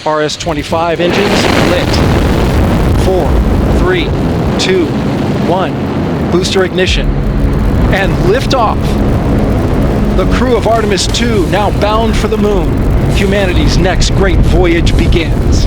RS-25 engines lit. 4, 3, 2, 1. Booster ignition. And liftoff. The crew of Artemis II now bound for the moon. Humanity's next great voyage begins.